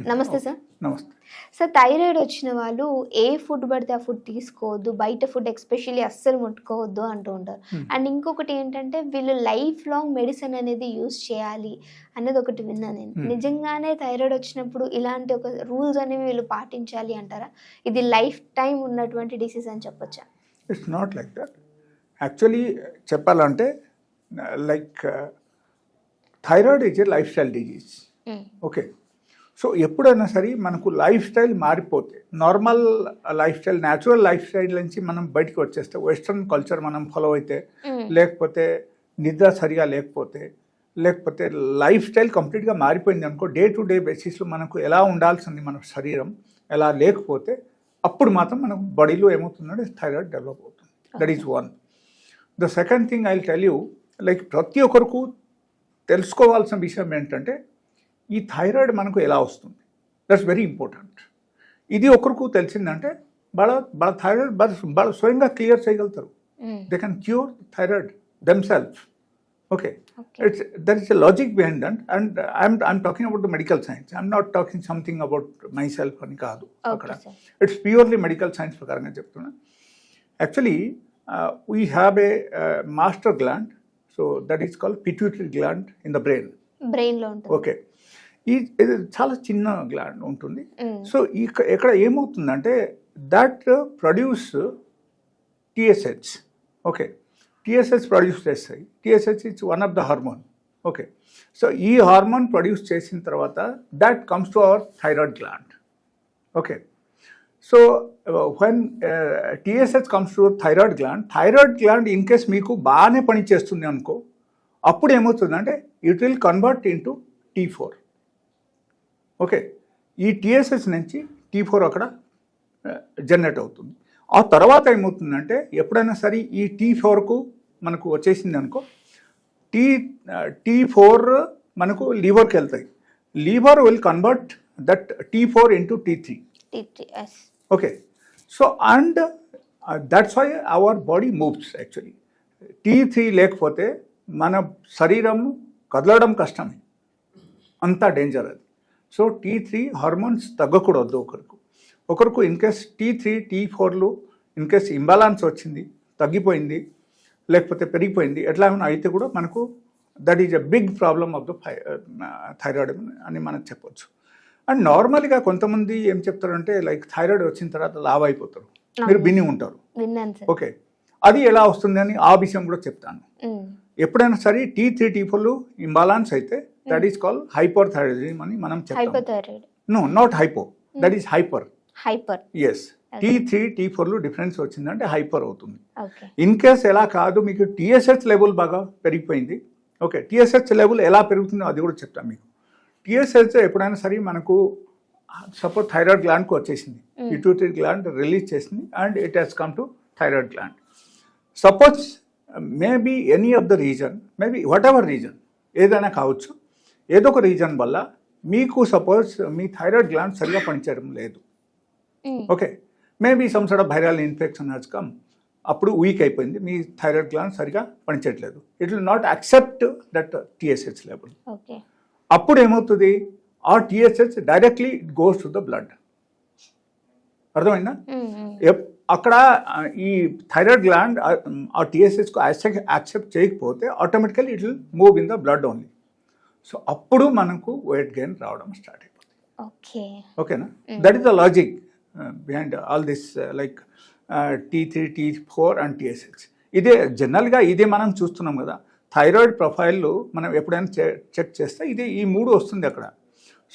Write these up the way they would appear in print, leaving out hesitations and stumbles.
నమస్తే సార్. నమస్తే. Sir, thyroid వచ్చిన వాళ్ళు ఏ ఫుడ్ పడితే ఆ ఫుడ్ తీసుకోవద్దు, బయట ఫుడ్ ఎస్పెషల్లీ అస్సలు ముట్టుకోవద్దు అంటూ ఉంటారు. అండ్ ఇంకొకటి ఏంటంటే వీళ్ళు లైఫ్ లాంగ్ మెడిసిన్ అనేది యూజ్ చేయాలి అనేది ఒకటి విన్నాను నేను. నిజంగానే థైరాయిడ్ వచ్చినప్పుడు ఇలాంటి ఒక రూల్స్ అనేవి వీళ్ళు పాటించాలి అంటారా? ఇది లైఫ్ టైం ఉన్నటువంటి డిసీజ్ అని చెప్పొచ్చా? It's not like that. Actually చెప్పాలంటే like thyroid is a lifestyle disease. Okay, so ఎప్పుడైనా సరే మనకు లైఫ్ స్టైల్ మారిపోతే, normal lifestyle, natural lifestyle నుంచి మనం బయటకు వచ్చేస్తే, వెస్ట్రన్ కల్చర్ మనం ఫాలో అయితే, లేకపోతే నిద్ర సరిగా లేకపోతే, లేకపోతే లైఫ్ స్టైల్ కంప్లీట్గా మారిపోయింది అనుకో, డే టు డే బేసిస్లో మనకు ఎలా ఉండాల్సింది మన శరీరం ఎలా లేకపోతే, అప్పుడు మాత్రం మన బాడీలో ఏమవుతుందంటే థైరాయిడ్ డెవలప్ అవుతుంది. That is one. The second thing I will tell you, like ప్రతి ఒక్కరికి తెలుసుకోవాల్సిన విషయం ఏంటంటే ఈ థైరాయిడ్ మనకు ఎలా వస్తుంది. That's very important. ఇది ఒకరికి తెలిసిందంటే వాళ్ళ థైరాయిడ్ వాళ్ళ స్వయంగా క్లియర్ చేయగలుగుతారు. They can cure thyroid themself. Okay, it's that is a logic behind that. And I'm talking about the medical science. I'm not talking something about my self అని కాదు. అక్కడ ఇట్స్ ప్యూర్లీ మెడికల్ సైన్స్ ప్రకారంగా చెప్తున్నా. Actually we have a master gland, so that is called pituitary gland in the బ్రెయిన్లో ఉంటుంది. Okay, ఇది చాలా చిన్న గ్లాండ్ ఉంటుంది. సో ఇక్కడ ఏమవుతుందంటే that produce TSH. Okay, TSH produce చేస్తాయి. TSH is one of the hormone. Okay, so ఈ హార్మోన్ ప్రొడ్యూస్ చేసిన తర్వాత that comes to our thyroid gland. Okay, so when TSH comes to thyroid gland in case మీకు బాగానే పనిచేస్తుంది అనుకో, అప్పుడు ఏమవుతుందంటే it will convert into T4. Okay, ఈ టిఎస్హెచ్ నుంచి T4 అక్కడ జనరేట్ అవుతుంది. ఆ తర్వాత ఏమవుతుందంటే ఎప్పుడైనా సరే ఈ T4కు మనకు వచ్చేసింది అనుకో, T4 మనకు లివర్కి వెళ్తాయి. Liver will convert that T4 into T3. Okay, so and that's why our body moves. Actually T3 లేకపోతే మన శరీరం కదలడం కష్టమే, అంతా డేంజర్ అది. సో T3 హార్మోన్స్ తగ్గకూడదు ఒకరికి. ఇన్ కేస్ T3 T4లు ఇన్ కేస్ ఇంబాలాన్స్ వచ్చింది, తగ్గిపోయింది, లేకపోతే పెరిగిపోయింది, ఎట్లా అయితే కూడా మనకు that is a big problem of the thyroid అని మనం చెప్పొచ్చు. అండ్ నార్మల్గా కొంతమంది ఏం చెప్తారంటే లైక్ థైరాయిడ్ వచ్చిన తర్వాత లావ్ అయిపోతారు. మీరు విని ఉంటారు. ఓకే, అది ఎలా వస్తుంది అని ఆ విషయం కూడా చెప్తాను. ఎప్పుడైనా సరే T3 T4లు ఇంబాలాన్స్ అయితే that is called hyperthyroidism అని మనం చెప్తాం. No, not hypo, that is hyper. Yes, T3 T4లు డిఫరెన్స్ వచ్చిందంటే హైపర్ అవుతుంది. ఇన్ కేస్ ఎలా కాదు, మీకు టిఎస్హెచ్ లెవెల్ బాగా పెరిగిపోయింది. ఓకే, టిఎస్హెచ్ లెవెల్ ఎలా పెరుగుతుందో అది కూడా చెప్తాను మీకు. టిఎస్హెచ్ ఎప్పుడైనా సరే మనకు సపోజ్ థైరాయిడ్ గ్లాండ్కి వచ్చేసింది, పిట్యూటరీ గ్లాండ్ రిలీజ్ చేసింది and it has come to thyroid gland. Suppose maybe any of the reason, maybe what ever reason ఏదైనా కావచ్చు, ఏదో ఒక రీజన్ వల్ల మీకు సపోజ్ మీ థైరాయిడ్ గ్లాండ్ సరిగా పనిచేయడం లేదు. Okay, maybe some sort of viral infection has come, అప్పుడు వీక్ అయిపోయింది, మీ థైరాయిడ్ గ్లాండ్ సరిగా పనిచేయట్లేదు. It will not accept that TSH level. అప్పుడు ఏమవుతుంది, ఆ TSH directly it goes to the blood. అర్థమైందా? అక్కడ ఈ థైరాయిడ్ గ్లాండ్ ఆ టిఎస్హెచ్కు యాక్సెప్ట్ చేయకపోతే automatically it will move in the blood only. So అప్పుడు మనకు వెయిట్ గెయిన్ రావడం స్టార్ట్ అయిపోతుంది. ఓకేనా? That is the logic behind all this like T3 T4 and TSH. ఇదే జనరల్గా ఇదే మనం చూస్తున్నాం కదా. థైరాయిడ్ ప్రొఫైల్ మనం ఎప్పుడైనా చెక్ చేస్తే ఇది ఈ 3 వస్తుంది అక్కడ.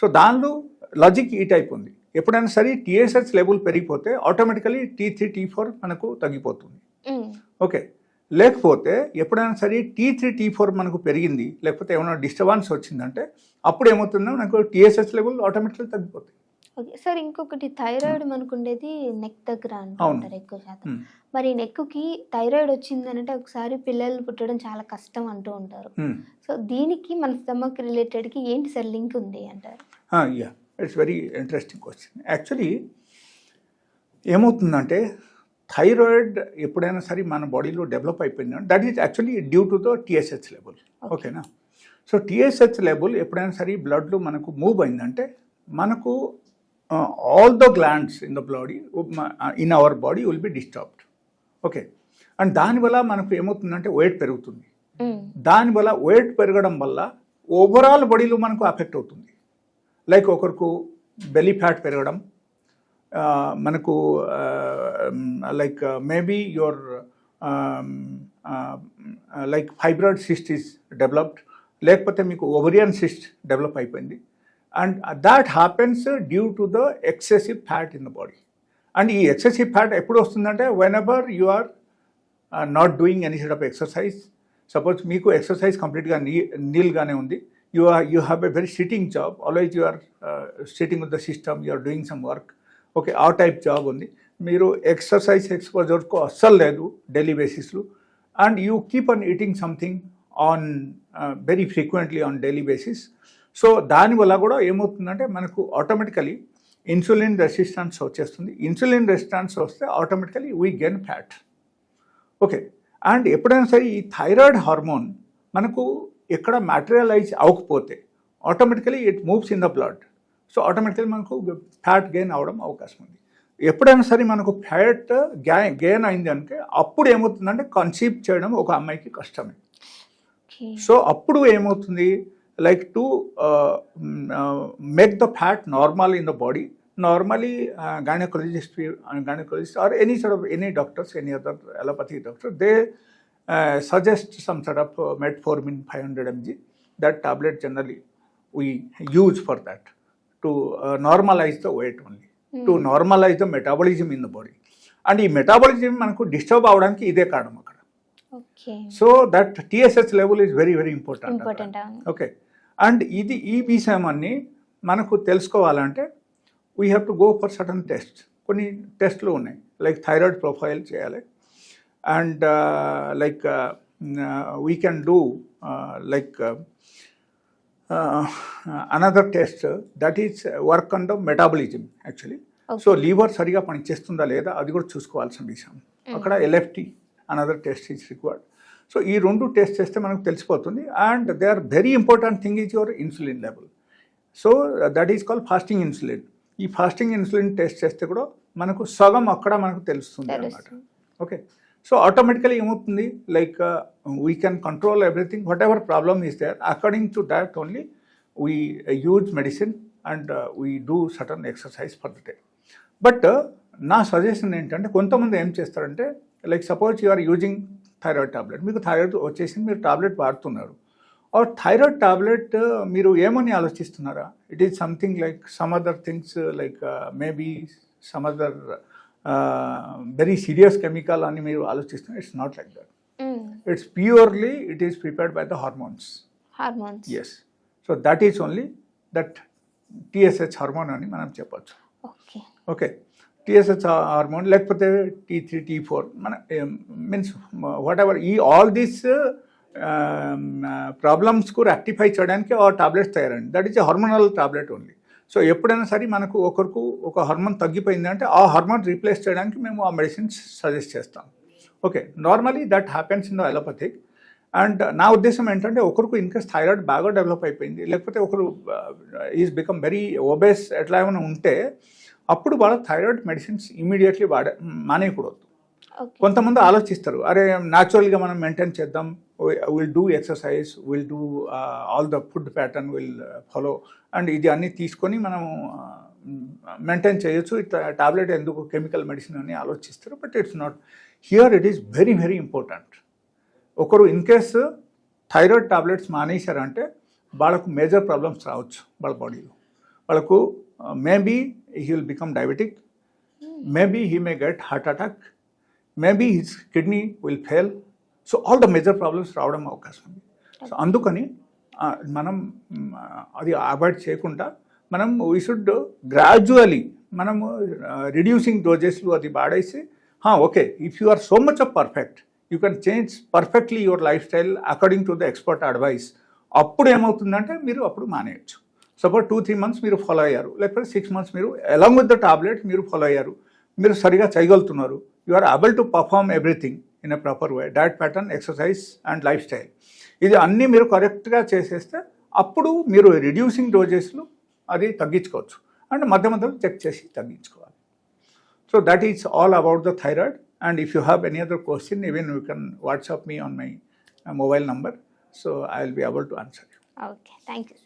సో దానిలో లాజిక్ ఈ టైప్ ఉంది. ఎప్పుడైనా సరే TSH level పెరిగిపోతే automatically T3 T4 మనకు తగ్గిపోతుంది. ఓకే, లేకపోతే ఎప్పుడైనా సరే T3 T4 మనకు పెరిగింది, లేకపోతే ఏమైనా డిస్టర్బెన్స్ వచ్చిందంటే అప్పుడు ఏమవుతుందో మనకు టిఎస్హెచ్ లెవెల్ ఆటోమేటికలీ తగ్గిపోతుంది. ఓకే సార్, ఇంకొకటి థైరాయిడ్ మనకు ఉండేది నెక్ దగ్గర అంటారు ఎక్కువ శాతం. మరి నెక్కి థైరాయిడ్ వచ్చిందంటే ఒకసారి పిల్లలు పుట్టడం చాలా కష్టం అంటూ ఉంటారు. సో దీనికి మన స్టమక్ రిలేటెడ్కి ఏంటి సార్ లింక్ ఉంది అంటారు? Yeah, it's very interesting question. Actually ఏమవుతుందంటే థైరాయిడ్ ఎప్పుడైనా సరే మన బాడీలో డెవలప్ అయిపోయింది, that is actually due to the TSH level. ఓకేనా? సో టిఎస్హెచ్ లెవెల్ ఎప్పుడైనా సరే బ్లడ్లో మనకు మూవ్ అయిందంటే మనకు all the glands in the body in our body will be disturbed. Okay, and దానివల్ల మనకు ఏమవుతుందంటే వెయిట్ పెరుగుతుంది. దానివల్ల వెయిట్ పెరగడం వల్ల ఓవరాల్ బాడీలో మనకు అఫెక్ట్ అవుతుంది. లైక్ ఒకరికి బెల్లీ ఫ్యాట్ పెరగడం, మనకు like maybe your like fibroid cyst is developed, లేకపోతే మీకు ఓవరియన్ సిస్ట్ డెవలప్ అయిపోయింది. And that happens due to the excessive fat in the body. And ఈ ఎక్సెసివ్ ఫ్యాట్ ఎప్పుడు వస్తుందంటే whenever you are not doing any set of exercise. Suppose మీకు exercise కంప్లీట్గా నీల్గానే ఉంది, you have a very sitting job, always you are sitting with the system, you are doing some work. Okay, ఆ type job ఉంది, మీరు exercise ఎక్స్పోజర్కు అస్సలు లేదు డైలీ బేసిస్లో, and you keep on eating something on very frequently on daily basis. So దానివల్ల కూడా ఏమవుతుందంటే మనకు ఆటోమేటికలీ ఇన్సులిన్ రెసిస్టెన్స్ వచ్చేస్తుంది. ఇన్సులిన్ రెసిస్టెన్స్ వస్తే automatically we gain fat. Okay, and ఎప్పుడైనా సరే ఈ థైరాయిడ్ హార్మోన్ మనకు ఎక్కడ మ్యాటీరియలైజ్ అవ్వకపోతే automatically it moves in the blood. So automatically మనకు ఫ్యాట్ గెయిన్ అవ్వడం అవకాశం ఉంది. ఎప్పుడైనా సరే మనకు ఫ్యాట్ గెయిన్ అయింది అంటే అప్పుడు ఏమవుతుందంటే కన్సీవ్ చేయడం ఒక అమ్మాయికి కష్టమే. సో అప్పుడు ఏమవుతుంది, like to make the fat normal in the body, normally gynecologist or any sort of any doctors, any other allopathic doctor, they suggest some sort of metformin 500 mg. That tablet generally we use for that to normalize the weight only, to normalize the metabolism in the body. And ఈ metabolism మనకు disturb అవడానికి ఇదే కారణం అక్కడ. So that TSH level is very very important. Okay, and ఇది ఈ విషయం అన్ని మనకు తెలుసుకోవాలంటే we have to go for certain test. కొన్ని టెస్ట్లు ఉన్నాయి, లైక్ థైరాయిడ్ ప్రొఫైల్ చేయాలి, and like we can do like another test that is work on the metabolism actually. So Lever సరిగా పనిచేస్తుందా లేదా అది కూడా చూసుకోవాల్సిన విషయం. అక్కడ LFT another test is required. So ఈ రెండు టెస్ట్ చేస్తే మనకు తెలిసిపోతుంది. And they are very important thing is your insulin level. So that is called fasting insulin. ఈ ఫాస్టింగ్ ఇన్సులిన్ టెస్ట్ చేస్తే కూడా మనకు సగం అక్కడ మనకు తెలుస్తుంది అన్నమాట. ఓకే, సో ఆటోమేటికలీ ఏమవుతుంది, like we can control everything, whatever problem is there. According to that only we use medicine and we do certain exercise for the day. But నా సజెషన్ ఏంటంటే కొంతమంది ఏం చేస్తారంటే, like suppose you are using thyroid tablet, మీకు thyroid వచ్చేసి మీరు tablet వాడుతున్నారు, ఆ థైరాయిడ్ టాబ్లెట్ మీరు ఏమని ఆలోచిస్తున్నారా, it is something like some other things, like maybe some other very serious chemical అని మీరు ఆలోచిస్తున్నారు. It's not like that. It's purely it is prepared by the hormones. Yes, so that is only that TSH hormone అని మనం చెప్పచ్చు. Okay, TSH hormone లేకపోతే T3 T4 మన means whatever, ఈ all these ప్రాబ్లమ్స్కు రెక్టిఫై చేయడానికి ఆ tablets తయారండి. That is a hormonal tablet only. So ఎప్పుడైనా సరే మనకు ఒకరికి ఒక హార్మోన్ తగ్గిపోయిందంటే ఆ హార్మోన్ రీప్లేస్ చేయడానికి మేము ఆ మెడిసిన్స్ సజెస్ట్ చేస్తాం. Okay, normally that happens in the allopathic. And నా ఉద్దేశం ఏంటంటే ఒకరికి ఇన్కేస్ థైరాయిడ్ బాగా డెవలప్ అయిపోయింది, లేకపోతే ఒకరు ఈజ్ బికమ్ వెరీ ఒబేస్ ఎట్లా ఏమైనా ఉంటే అప్పుడు వాళ్ళ థైరాయిడ్ మెడిసిన్స్ ఇమీడియట్లీ మానేయకూడదు. కొంతమంది ఆలోచిస్తారు, అరే న్యాచురల్గా మనం మెయింటైన్ చేద్దాం, will do exercise, will do all the food pattern will follow, and ఇది అన్నీ తీసుకొని మనం మెయింటైన్ చేయొచ్చు, టాబ్లెట్ ఎందుకు కెమికల్ మెడిసిన్ అని ఆలోచిస్తారు. But it's not. Here it is very very important. ఒకరు ఇన్ కేస్ థైరాయిడ్ టాబ్లెట్స్ మానేశారంటే వాళ్ళకు మేజర్ ప్రాబ్లమ్స్ రావచ్చు వాళ్ళ బాడీలో. వాళ్ళకు maybe he will become diabetic, maybe he may get heart attack, maybe his kidney will fail. So all the major problems రావడం అవకాశం ఉంది. So అందుకని మనం అది అవాయిడ్ చేయకుండా మనం వీ షుడ్ గ్రాడ్యువలీ మనము రిడ్యూసింగ్ డోజెస్లు అది వాడేసి, okay, if you are so much of perfect you can change perfectly your lifestyle according to the expert advice. అప్పుడు ఏమవుతుందంటే మీరు అప్పుడు మానేయచ్చు. సపోజ్ 2-3 months మీరు ఫాలో అయ్యారు, లేకపోతే 6 months మీరు అలాంగ్ విత్ ద టాబ్లెట్ మీరు ఫాలో అయ్యారు, మీరు సరిగా చేయగలుగుతున్నారు, you are able to perform everything in a proper way, diet pattern, exercise and life style, ఇది అన్నీ మీరు కరెక్ట్గా చేసేస్తే అప్పుడు మీరు రిడ్యూసింగ్ డోజెస్లు అది తగ్గించుకోవచ్చు. అండ్ మధ్య మధ్యలో చెక్ చేసి తగ్గించుకోవాలి. So that is all about the thyroid. And if you have any other question, even you can WhatsApp me on my mobile number. So I will be able to answer you. Okay, thank you.